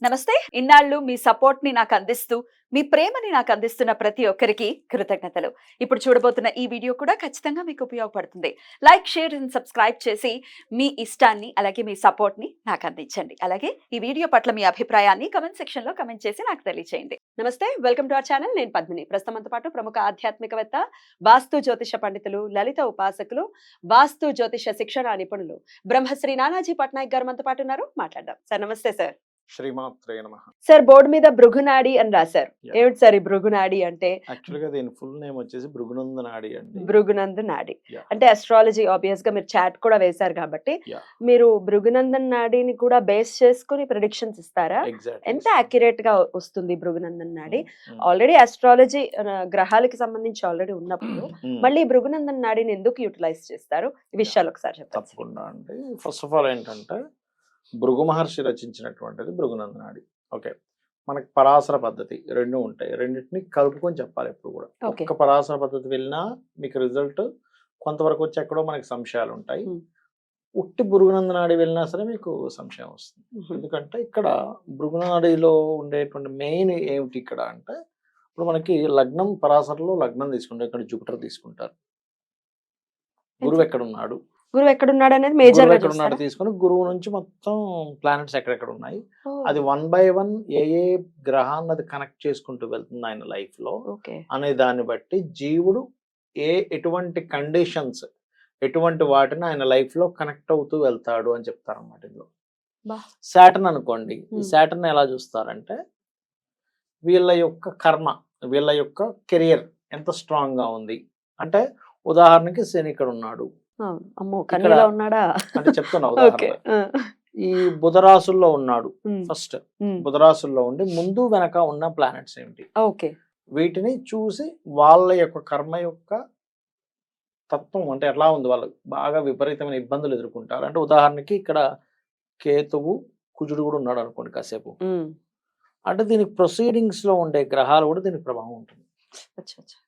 నమస్తే. ఇన్నాళ్ళు మీ సపోర్ట్ ని నాకు అందిస్తూ, మీ ప్రేమని నాకు అందిస్తున్న ప్రతి ఒక్కరికి కృతజ్ఞతలు. ఇప్పుడు చూడబోతున్న ఈ వీడియో కూడా ఖచ్చితంగా మీకు ఉపయోగపడుతుంది. లైక్, షేర్ అండ్ సబ్స్క్రైబ్ చేసి మీ ఇష్టాన్ని అలాగే మీ సపోర్ట్ ని నాకు అందించండి. అలాగే ఈ వీడియో పట్ల మీ అభిప్రాయాన్ని కామెంట్ సెక్షన్ లో కామెంట్ చేసి నాకు తెలియజేయండి. నమస్తే, వెల్కమ్ టు అవర్ ఛానల్. నేను పద్మిని. ప్రస్తుతంతో పాటు ప్రముఖ ఆధ్యాత్మికవేత్త, వాస్తు జ్యోతిష పండితులు, లలిత ఉపాసకులు, వాస్తు జ్యోతిష శిక్షణ నిపుణులు బ్రహ్మశ్రీ నానాజీ పట్నాయక్ గారు మనతో పాటు ఉన్నారు. మాట్లాడదాం. సార్ నమస్తే. సార్ శ్రీమాత్రే నమః. సార్, బోర్డు మీద భృగునాడి అని రాశారు. ఏమిటి సార్ ఈ భృగునాడి అంటే? యాక్చువల్ గా దీని ఫుల్ నేమ్ వచ్చేసి భృగునంద నాడి అండి. భృగునంద నాడి Yeah. అంటే అస్ట్రాలజీ ఆబ్వియస్ గా మీరు చాట్ కూడా వేశారు కాబట్టి Yeah. మీరు భృగునందన్ నాడిని కూడా బేస్ చేసుకుని ప్రిడిక్షన్స్ ఇస్తారా? Exactly. ఎంత అక్యురేట్ గా వస్తుంది భృగునందన్ నాడి? Mm. ఆల్రెడీ అస్ట్రాలజీ గ్రహాలకి సంబంధించి ఆల్రెడీ ఉన్నప్పుడు Mm. మళ్ళీ భృగునందన్ నాడిని ఎందుకు యూటిలైజ్ చేస్తారు? ఈ విషయాలు ఒకసారి చెప్పండి. తప్పకుండా అండి. ఫస్ట్ ఆఫ్ ఆల్ ఏంటంటే భృగు మహర్షి రచించినటువంటిది భృగునంద నాడి. ఓకే, మనకి పరాశర పద్ధతి రెండు ఉంటాయి. రెండింటిని కలుపుకొని చెప్పాలి ఎప్పుడు కూడా. Okay. ఒక్క పరాశర పద్ధతి వెళ్ళినా మీకు రిజల్ట్ కొంతవరకు వచ్చి ఎక్కడో మనకి సంశయాలు ఉంటాయి. Mm. ఉట్టి భృగునంద నాడి వెళ్ళినా సరే మీకు సంశయం వస్తుంది. ఎందుకంటే ఇక్కడ భృగునాడిలో ఉండేటువంటి మెయిన్ ఏమిటి ఇక్కడ అంటే, ఇప్పుడు మనకి లగ్నం పరాశరలో లగ్నం తీసుకుంటారు, ఇక్కడ జూపిటర్ తీసుకుంటారు. గురువు ఎక్కడ ఉన్నాడు, గురువు ఎక్కడున్నాడు అనేది మేజర్ గురువు గా ఎక్కడ ఉన్నాడు చూస్తారా? తీసుకొని గురువు నుంచి మొత్తం ప్లానెట్స్ ఎక్కడెక్కడ ఉన్నాయి ఓ, అది 1 by 1 ఏ ఏ గ్రహాన్ని అది కనెక్ట్ చేసుకుంటూ వెళ్తుంది ఆయన లైఫ్ లో ఓకే. అనే దాన్ని బట్టి జీవుడు ఎటువంటి కండిషన్స్ ఎటువంటి వాటిని ఆయన లైఫ్ లో కనెక్ట్ అవుతూ వెళ్తాడు అని చెప్తారు అన్నమాట. ఇందులో బా. సాటర్న్ అనుకోండి, ఈ Hmm. సాటర్న్ ఎలా చూస్తారంటే వీళ్ళ యొక్క కర్మ, వీళ్ళ యొక్క కెరియర్ ఎంత స్ట్రాంగ్ గా ఉంది అంటే, ఉదాహరణకి శని ఇక్కడ ఉన్నాడు అవును. అమ్మో, కన్నీలో ఉన్నాడా? అంటే చెప్తున్నా ఓకే. ఉదాహరణ. ఈ బుధరాశుల్లో ఉన్నాడు ఉమ్, ఫస్ట్. ఉమ్, బుధరాశుల్లో ఉండి ముందు వెనక ఉన్న ప్లానెట్స్ ఏమిటి, ఓకే. వీటిని చూసి వాళ్ళ యొక్క కర్మ యొక్క తత్వం అంటే ఎట్లా ఉంది, వాళ్ళు బాగా విపరీతమైన ఇబ్బందులు ఎదుర్కొంటారు. అంటే ఉదాహరణకి ఇక్కడ కేతువు కుజుడు కూడా ఉన్నాడు అనుకోండి కాసేపు, ఉమ్, అంటే దీనికి ప్రొసీడింగ్స్ లో ఉండే గ్రహాలు కూడా దీనికి ప్రభావం ఉంటుంది. అచ్చా, అచ్చా.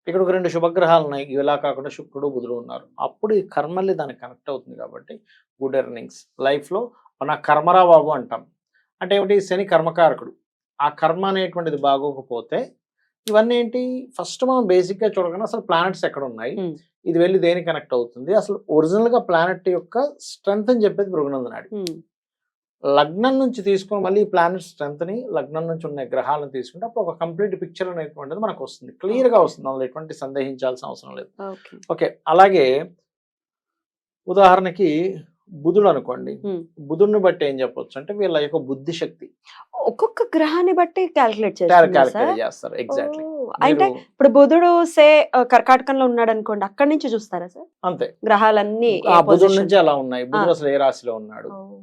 ఇక్కడ ఒక 2 శుభగ్రహాలు ఉన్నాయి, ఇలా కాకుండా శుక్రుడు బుధుడు ఉన్నారు. అప్పుడు ఈ కర్మల్ని దానికి కనెక్ట్ అవుతుంది కాబట్టి గుడ్ ఎర్నింగ్స్ లైఫ్ లో మన కర్మరా బాబు అంటాం. అంటే ఏమిటి, శని కర్మకారకుడు. ఆ కర్మ అనేటువంటిది బాగోకపోతే ఇవన్నీ ఏంటి, ఫస్ట్ మనం బేసిక్ గా చూడగానే అసలు ప్లానెట్స్ ఎక్కడ ఉన్నాయి, Hmm. ఇది వెళ్ళి దేనికి కనెక్ట్ అవుతుంది, అసలు ఒరిజినల్ గా ప్లానెట్ యొక్క స్ట్రెంగ్త్ అని చెప్పేది భృగునంద నాడి. ఉమ్, లగ్నం నుంచి తీసుకొని మళ్ళీ ఈ ప్లానెట్ స్ట్రెంగ్త్ ని, లగ్నం నుంచి ఉన్న గ్రహాలను తీసుకుంటే అప్పుడు ఒక కంప్లీట్ పిక్చర్ అనేటువంటిది మనకు వస్తుంది, క్లియర్ గా వస్తుంది. అందులో ఎటువంటి సందేహించాల్సిన అవసరం లేదు. ఓకే. ఓకే, అలాగే ఉదాహరణకి బుధుడు అనుకోండి, ఉమ్. బుధుడిని బట్టి ఏం చెప్పొచ్చు అంటే వీళ్ళ యొక్క బుద్ధి శక్తి ఒక్కొక్క గ్రహాన్ని బట్టి క్యాలిక్యులేట్ చేస్తారు. క్యాలిక్యులేట్ చేస్తారు. ఎగ్జాక్ట్లీ. అంటే ఇప్పుడు బుధుడు కర్కాటకంలో ఉన్నాడు అనుకోండి, అక్కడి నుంచి చూస్తారా సార్ అంతే, గ్రహాలన్నీ ఏ ఆ బుధుడి position? నుంచి అలా ఉన్నాయి. బుధుడు అసలు ఏ రాశిలో ఉన్నాడు, ఓ,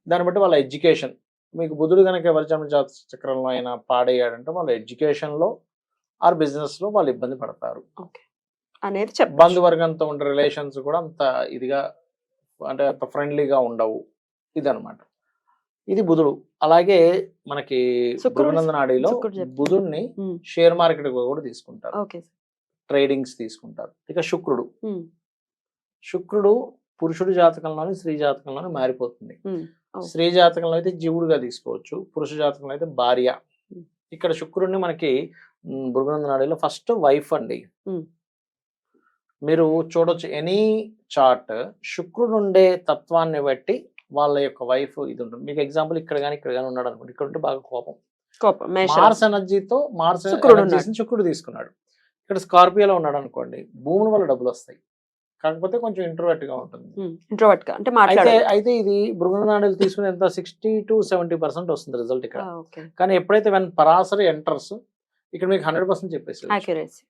దాన్ని బట్టి వాళ్ళ ఎడ్యుకేషన్. మీకు బుధుడు కనుక ఎవరి చక్రంలో అయినా పాడయ్యాడంటే వాళ్ళ ఎడ్యుకేషన్ లో ఆర్ బిజినెస్ లో వాళ్ళు ఇబ్బంది పడతారు. అనేది చెప్పండి. బంధువర్గంతో ఉండే రిలేషన్స్ కూడా అంత ఇదిగా అంటే అంత ఫ్రెండ్లీగా ఉండవు. ఇదనమాట, ఇది బుధుడు. అలాగే మనకి శుక్రుడు- భృగునంద నాడిలో శుక్రుడు చెప్తారు. బుధుడిని ఉమ్, షేర్ మార్కెట్ కూడా తీసుకుంటారు, ఓకే. ట్రేడింగ్స్ తీసుకుంటారు. ఇక శుక్రుడు, ఉమ్, శుక్రుడు పురుషుడి జాతకంలోని స్త్రీ జాతకంలోని మారిపోతుంది. ఉమ్, ఓ. స్త్రీ జాతకంలో అయితే జీవుడుగా తీసుకోవచ్చు, పురుష జాతకంలో అయితే భార్య. ఉమ్. ఇక్కడ శుక్రుడిని మనకి భృగునంద నాడిలో ఫస్ట్ వైఫ్ అండి. ఉమ్. మీరు చూడొచ్చు ఎనీ చార్ట్, శుక్రుడు ఉండే తత్వాన్ని బట్టి వాళ్ళ యొక్క వైఫ్ ఇది ఉంటుంది. మీకు ఎగ్జాంపుల్ ఇక్కడ కానీ ఉన్నాడు అనుకోండి, ఇక్కడ ఉంటే బాగా కోపం. కోపం, మేష మార్స్ ఎనర్జీతో మార్స్ శుక్రుడు ఎనర్జీని శుక్రుడు తీసుకున్నాడు. ఇక్కడ స్కార్పియోలో ఉన్నాడు అనుకోండి, భూముల వల్ల డబ్బులు వస్తాయి, కాకపోతే కొంచెం ఇంట్రోవర్ట్ గా ఉంటుంది. ఇంట్రోవర్ట్ గా అంటే అయితే మాట్లాడాలి. అయితే ఇది భృగునంద నాడిలో తీసుకుని ఎంత 60 to 70% వస్తుంది రిజల్ట్ ఇక్కడ. ఓకే. కానీ ఎప్పుడైతే వెన్ పరాశరి ఎంటర్స్ ఇక్కడ మీకు 100% చెప్పేసి యాక్యురసీ.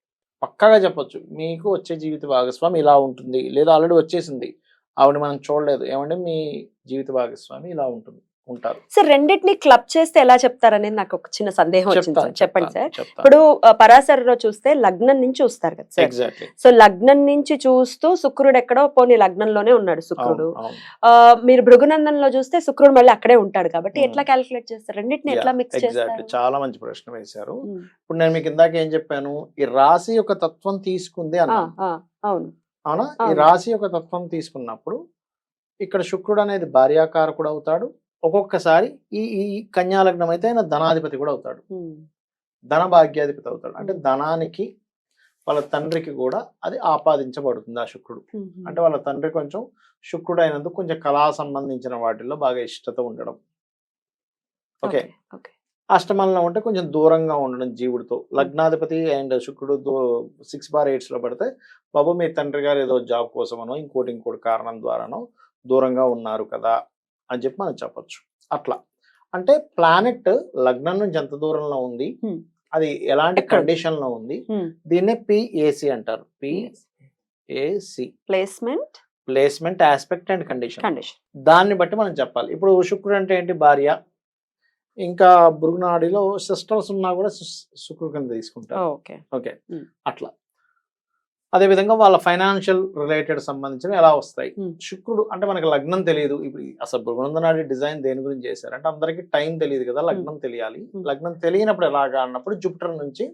పక్కాగా చెప్పొచ్చు, మీకు వచ్చే జీవిత భాగస్వామి ఇలా ఉంటుంది, లేదా ఆల్రెడీ వచ్చేసింది ఆవిడ మనం చూడలేదు, ఏమంటే మీ జీవిత భాగస్వామి ఇలా ఉంటారు. సార్, రెండింటిని క్లబ్ చేస్తే ఎలా చెప్తారనేది నాకు ఒక చిన్న సందేహం వచ్చింది సార్. చెప్పండి సార్. చెప్తాను. ఇప్పుడు పరాశరలో చూస్తే లగ్నం నుంచి చూస్తారు కదా సార్. ఎగ్జాక్ట్లీ. సో లగ్నం నుంచి చూస్తూ శుక్రుడు ఎక్కడో పోనీ లగ్నంలోనే ఉన్నాడు శుక్రుడు. మీరు భృగునందన్లో చూస్తే శుక్రుడు మళ్ళీ అక్కడే ఉంటాడు కాబట్టి ఎట్లా క్యాలిక్యులేట్ చేస్తారు, రెండింటిని ఎట్లా మిక్స్ ఎగ్జాక్ట్లీ, చేస్తారు? చాలా మంచి ప్రశ్న వేశారు. ఇప్పుడు నేను మీకు ఇందాక ఏం చెప్పాను, ఈ రాశి యొక్క తత్వం తీసుకుంది అన్నా, అవును. అవునా? ఈ అవును. రాశి యొక్క తత్వం తీసుకున్నప్పుడు ఇక్కడ శుక్రుడు అనేది భార్యాకారకుడు అవుతాడు, ఒక్కొక్కసారి ఈ కన్యా లగ్నం అయితే ఆయన ధనాధిపతి కూడా అవుతాడు, ధన భాగ్యాధిపతి అవుతాడు. అంటే ధనానికి వాళ్ళ తండ్రికి కూడా అది ఆపాదించబడుతుంది ఆ శుక్రుడు. అంటే వాళ్ళ తండ్రి కొంచెం శుక్రుడు అయినందుకు కొంచెం కళా సంబంధించిన వాటిల్లో బాగా ఇష్టత ఉండడం. ఓకే, అష్టమంలో ఉంటే కొంచెం దూరంగా ఉండడం జీవుడితో. లగ్నాధిపతి అండ్ శుక్రుడు 6/8 లో పడితే బాబు మీ తండ్రి గారు ఏదో జాబ్ కోసమనో ఇంకోటి కారణం ద్వారానో దూరంగా ఉన్నారు కదా అని చెప్పి మనం చెప్పొచ్చు. అట్లా అంటే ప్లానెట్ లగ్నం నుంచి ఎంత దూరంలో ఉంది, అది ఎలాంటి కండిషన్ లో ఉంది, దీన్నే PAC అంటారు. PAC placement aspect and condition. దాన్ని బట్టి మనం చెప్పాలి. ఇప్పుడు శుక్రుడు అంటే ఏంటి, భార్య, ఇంకా భృగునాడిలో సిస్టర్స్ ఉన్నా కూడా శుక్రుడు కింద తీసుకుంటారు. ఓకే, అట్లా. అదే విధంగా వాళ్ళ ఫైనాన్షియల్ రిలేటెడ్ సంబంధించిన ఎలా వస్తాయి. శుక్రుడు అంటే మనకి లగ్నం తెలియదు. ఇప్పుడు అసలు భృగునందనాడి డిజైన్ దేని గురించి చేశారు అంటే అందరికి టైం తెలియదు కదా, లగ్నం తెలియాలి. లగ్నం తెలియనప్పుడు ఎలాగా అన్నప్పుడు జూపిటర్ నుంచి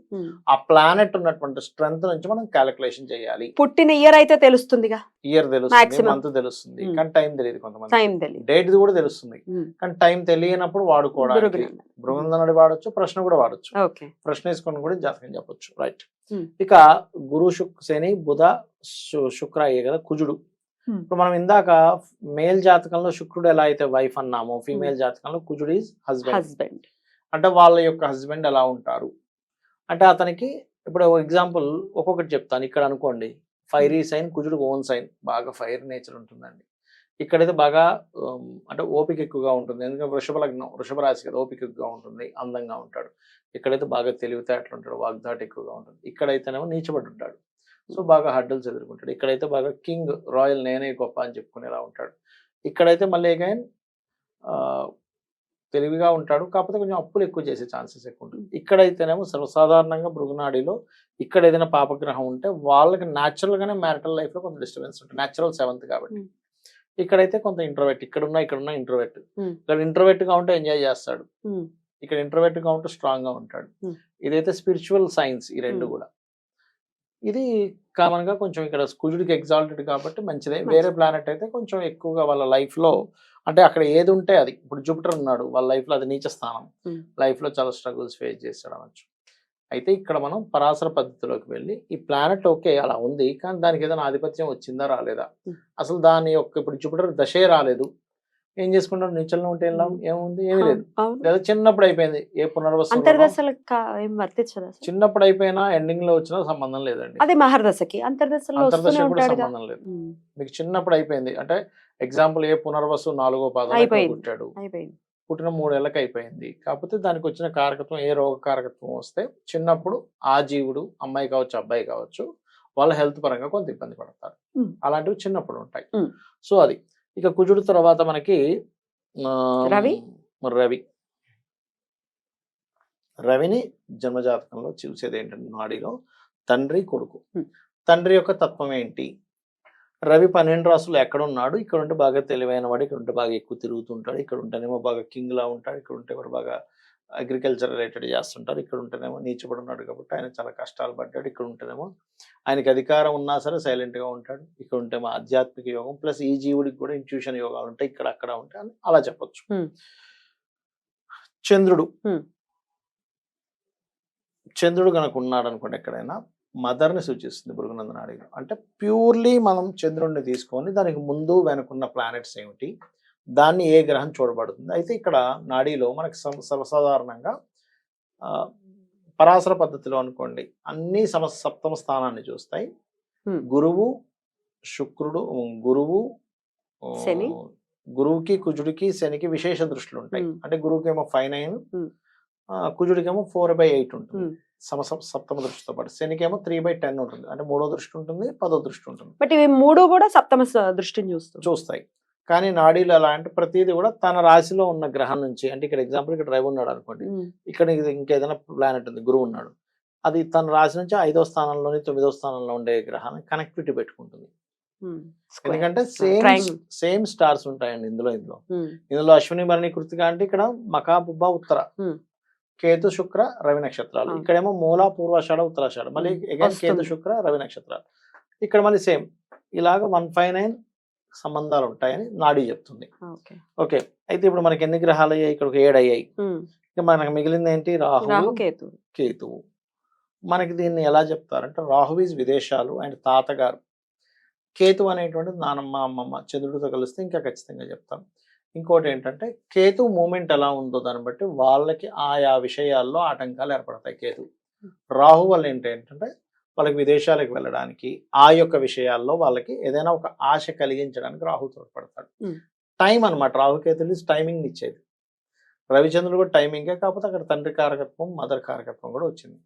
ఆ ప్లానెట్ ఉన్నటువంటి స్ట్రెంత్ నుంచి మనం క్యాలిక్యులేషన్ చేయాలి. పుట్టిన ఇయర్ అయితే తెలుస్తుందిగా, ఇయర్ తెలుస్తుంది, మంత్ తెలుస్తుంది, కానీ టైం తెలియదు. కొంతమంది డేట్ కూడా తెలుస్తుంది, కానీ టైం తెలియనప్పుడు వాడుకోవడానికి భృగునందనాడి వాడచ్చు, ప్రశ్న కూడా వాడచ్చు. ప్రశ్న వేసుకొని కూడా జాతకం చెప్పొచ్చు. రైట్. ఇక గురు శని బుధ శుక్ర అయ్యే కదా కుజుడు. ఇప్పుడు మనం ఇందాక మేల్ జాతకంలో శుక్రుడు ఎలా అయితే వైఫ్ అన్నామో, ఫీమేల్ జాతకంలో కుజుడు ఈజ్ హస్బెండ్. అంటే వాళ్ళ యొక్క హస్బెండ్ ఎలా ఉంటారు అంటే అతనికి ఇప్పుడు ఎగ్జాంపుల్ ఒక్కొక్కటి చెప్తాను. ఇక్కడ అనుకోండి ఫైరీ సైన్, కుజుడు ఓన్ సైన్, బాగా ఫైర్ నేచర్ ఉంటుందండి. ఇక్కడైతే బాగా అంటే ఓపిక ఎక్కువగా ఉంటుంది, ఎందుకంటే వృషభ లగ్నం, వృషభ రాశి కదా, ఓపిక ఎక్కువగా ఉంటుంది, అందంగా ఉంటాడు. ఇక్కడైతే బాగా తెలివితేటలు ఉంటాడు, వాగ్దాటి ఎక్కువగా ఉంటుంది. ఇక్కడైతేనేమో నీచబడి ఉంటాడు, సో బాగా హడ్డల్స్ ఎదుర్కొంటాడు. ఇక్కడైతే బాగా కింగ్, రాయల్, నేనే గొప్ప అని చెప్పుకునేలా ఉంటాడు. ఇక్కడైతే మళ్ళీ అగైన్ తెలివిగా ఉంటాడు, కాకపోతే కొంచెం అప్పులు ఎక్కువ చేసే ఛాన్సెస్ ఎక్కువ ఉంటుంది. ఇక్కడైతేనేమో సర్వసాధారణంగా భృగునాడిలో ఇక్కడ ఏదైనా పాపగ్రహం ఉంటే వాళ్ళకి న్యాచురల్గానే మ్యారిటల్ లైఫ్లో కొంత డిస్టర్బెన్స్ ఉంటుంది, న్యాచురల్ 7th కాబట్టి. ఇక్కడైతే కొంత ఇంట్రోవర్ట్, ఇక్కడున్న ఇంట్రోవర్ట్. ఇక్కడ ఇంట్రోవర్ట్ గా ఉంటే ఎంజాయ్ చేస్తాడు, ఇక్కడ ఇంట్రోవర్ట్ గా ఉంటే స్ట్రాంగ్ గా ఉంటాడు. ఇదైతే స్పిరిచువల్ సైన్స్, ఈ రెండు కూడా. ఇది కామన్ గా కొంచెం ఇక్కడ కుజుడికి ఎగ్జాల్టెడ్ కాబట్టి మంచిదే. వేరే ప్లానెట్ అయితే కొంచెం ఎక్కువగా వాళ్ళ లైఫ్ లో అంటే అక్కడ ఏది ఉంటే అది. ఇప్పుడు జూపిటర్ ఉన్నాడు, వాళ్ళ లైఫ్ లో అది నీచ స్థానం, లైఫ్ లో చాలా స్ట్రగుల్స్ ఫేస్ చేస్తాడు అనొచ్చు. అయితే ఇక్కడ మనం పరాశర పద్ధతిలోకి వెళ్ళి ఈ ప్లానెట్ ఓకే అలా ఉంది, కానీ దానికి ఏదైనా ఆధిపత్యం వచ్చిందా రాలేదా, అసలు దాని యొక్క ఇప్పుడు జూపిటర్ దశే రాలేదు, ఏం చేసుకుంటాడు, నిశ్చలంలో ఉంటే ఏముంది, ఏమీ లేదు. లేదా చిన్నప్పుడు అయిపోయింది, ఏ పునర్వసం చిన్నప్పుడు అయిపోయినా ఎండింగ్ లో వచ్చినా సంబంధం లేదండి. అదే మహర్దశకి అంతర్దశలో కూడా సంబంధం లేదు. మీకు చిన్నప్పుడు అయిపోయింది అంటే ఎగ్జాంపుల్ ఏ పునర్వసు 4వ పాదం పుట్టాడు, పుట్టిన 3 ఏళ్ళకి అయిపోయింది. కాకపోతే దానికి వచ్చిన కారకత్వం ఏ రోగ కారకత్వం వస్తే చిన్నప్పుడు ఆ జీవుడు, అమ్మాయి కావచ్చు అబ్బాయి కావచ్చు, వాళ్ళ హెల్త్ పరంగా కొంత ఇబ్బంది పడతారు. అలాంటివి చిన్నప్పుడు ఉంటాయి. సో అది. ఇక కుజుడు తర్వాత మనకి రవిని జన్మజాతకంలో చూసేది ఏంటంటే నాడిలో తండ్రి కొడుకు. తండ్రి యొక్క తత్వం ఏంటి, రవి 12 రాసులు ఎక్కడ ఉన్నాడు, ఇక్కడ ఉంటే బాగా తెలివైన వాడు, ఇక్కడ ఉంటే బాగా ఎక్కువ తిరుగుతుంటాడు, ఇక్కడ ఉంటేనేమో బాగా కింగ్ లా ఉంటాడు, ఇక్కడ ఉంటే కూడా బాగా అగ్రికల్చర్ రిలేటెడ్ చేస్తుంటారు, ఇక్కడ ఉంటేనేమో నీచబడి ఉన్నాడు కాబట్టి ఆయన చాలా కష్టాలు పడ్డాడు, ఇక్కడ ఉంటేనేమో ఆయనకి అధికారం ఉన్నా సరే సైలెంట్ గా ఉంటాడు, ఇక్కడ ఉంటేమో ఆధ్యాత్మిక యోగం ప్లస్ ఈ జీవుడికి కూడా ఇంట్యూషన్ యోగాలు ఉంటాయి, ఇక్కడ అక్కడ ఉంటాయి అని అలా చెప్పొచ్చు. చంద్రుడు కనుక ఉన్నాడు అనుకోండి ఎక్కడైనా, మదర్ని సూచిస్తుంది భృగునందనాడిలో. అంటే ప్యూర్లీ మనం చంద్రుడిని తీసుకొని దానికి ముందు వెనుకున్న ప్లానెట్స్ ఏమిటి, దాన్ని ఏ గ్రహం చూడబడుతుంది. అయితే ఇక్కడ నాడీలో మనకి సర్వసాధారణంగా పరాశర పద్ధతిలో అనుకోండి అన్ని సప్తమ స్థానాన్ని చూస్తాయి. గురువు, శుక్రుడు, గురువుకి కుజుడికి శనికి విశేష దృష్టిలు ఉంటాయి. అంటే గురువుకేమో 5/9, కుజుడికేమో 4/8 ఉంటుంది సప్తమ దృష్టితో పాటు, శనికేమో 3/10 ఉంటుంది, అంటే 3వ దృష్టి ఉంటుంది, 10వ దృష్టి ఉంటుంది. బట్ ఇవి 3 కూడా సప్తమ దృష్టిని చూస్తాయి. కానీ నాడీలు ఎలా అంటే ప్రతిదీ కూడా తన రాశిలో ఉన్న గ్రహం నుంచి, అంటే ఇక్కడ ఎగ్జాంపుల్ ఇక్కడ రవి ఉన్నాడు అనుకోండి, ఇక్కడ ఇంకేదైనా ప్లానెట్ ఉంది, గురువు ఉన్నాడు, అది తన రాశి నుంచి 5వ స్థానంలోని 9వ స్థానంలో ఉండే గ్రహాన్ని కనెక్టివిటీ పెట్టుకుంటుంది. ఎందుకంటే సేమ్ స్టార్స్ ఉంటాయండి ఇందులో అశ్విని భరణి కృతిక అంటే ఇక్కడ మకా పుబ్బ ఉత్తర, కేతు శుక్ర రవి నక్షత్రాలు, ఇక్కడేమో మూల పూర్వాషాఢ ఉత్తరాషాఢ, మళ్ళీ అగైన్ కేతు శుక్ర రవి నక్షత్రాలు, ఇక్కడ మళ్ళీ సేమ్ ఇలాగ 159 సంబంధాలు ఉంటాయని నాడీ చెప్తుంది. ఓకే. ఓకే, అయితే ఇప్పుడు మనకి ఎన్ని గ్రహాలు అయ్యాయి? ఇక్కడ ఒక 7 అయ్యాయి. ఇక మనకు మిగిలింది ఏంటి? రాహు, రాహుకేతు. కేతువు. మనకి దీన్ని ఎలా చెప్తారంటే రాహు ఈజ్ విదేశాలు అండ్ తాతగారు, కేతు అనేటువంటిది నానమ్మ అమ్మమ్మ, చంద్రుడితో కలిస్తే ఇంకా ఖచ్చితంగా చెప్తాం. ఇంకోటి ఏంటంటే కేతు మూమెంట్ ఎలా ఉందో దాన్ని బట్టి వాళ్ళకి ఆయా విషయాల్లో ఆటంకాలు ఏర్పడతాయి. కేతు రాహు వల్ల ఏంటంటే వాళ్ళకి విదేశాలకు వెళ్ళడానికి ఆ యొక్క విషయాల్లో వాళ్ళకి ఏదైనా ఒక ఆశ కలిగించడానికి రాహు తోడ్పడతాడు. టైం అనమాట, రాహుకేతులు టైమింగ్ ఇచ్చేది. రవిచంద్రుడు కూడా టైమింగే, కాకపోతే అక్కడ తండ్రి కారకత్వం మదర్ కారకత్వం కూడా వచ్చింది.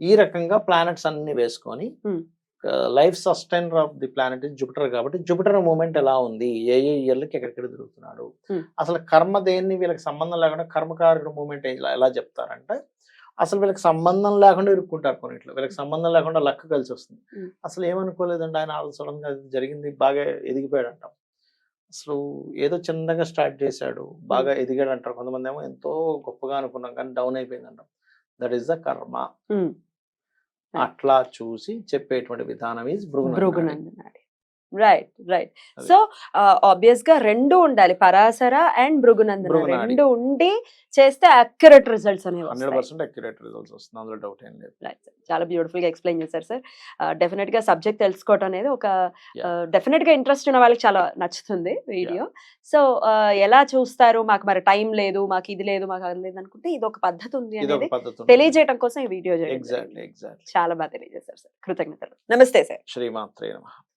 ఈ రకంగా ప్లానెట్స్ అన్ని వేసుకొని life sustainer of the planet is Jupiter కాబట్టి జూపిటర్ మూమెంట్ ఎలా ఉంది, ఏ ఇయర్లకి ఎక్కడెక్కడ తిరుగుతున్నాడు, అసలు కర్మ దేన్ని వీళ్ళకి సంబంధం లేకుండా కర్మకారకుడు మూమెంట్ ఎలా చెప్తారంటే అసలు వీళ్ళకి సంబంధం లేకుండా ఇరుక్కుంటారు కొన్నిట్లో. వీళ్ళకి సంబంధం లేకుండా లక్ కలిసి వస్తుంది. అసలు ఏమనుకోలేదండి ఆయన సడన్ గా జరిగింది, బాగా ఎదిగిపోయాడు అంటాం. అసలు ఏదో చిన్నగా స్టార్ట్ చేశాడు, బాగా ఎదిగాడు అంటారు. కొంతమంది ఏమో ఎంతో గొప్పగా అనుకున్నాం కానీ డౌన్ అయిపోయింది అంటాం. దట్ ఈస్ ద కర్మ. అట్లా చూసి చెప్పేటువంటి విధానం is Bhrigunandanadi. Right right. So obvious గా రెండు ఉండాలి, పరాశర అండ్ భృగునందన రెండు ఉండి చేస్తే అక్యురేట్ రిజల్ట్స్ అనేవి 100% అక్యురేట్ రిజల్ట్స్ వస్తుంది, అందులో డౌట్ ఏం లేదు. రైట్ సార్, చాలా బ్యూటిఫుల్ గా ఎక్స్ప్లెయిన్ చేశారు సార్. డెఫినెట్ గా సబ్జెక్ట్ తెలుసుకోవడం అనేది ఒక డెఫినెట్ గా ఇంట్రెస్ట్ ఉన్న వాళ్ళకి చాలా నచ్చుతుంది వీడియో. సో ఎలా చూస్తారు, మాకు మరి టైం లేదు, మాకు ఇది లేదు, మాకు అది లేదు అనుకుంటే ఇది ఒక పద్ధతి ఉంది అనేది తెలియజేయడం కోసం ఈ వీడియో ఎగ్జాక్ట్లీ చాలా బాగా తెలియజేశారు సార్. కృతజ్ఞతలు. నమస్తే సార్. శ్రీమాత్రే నమః.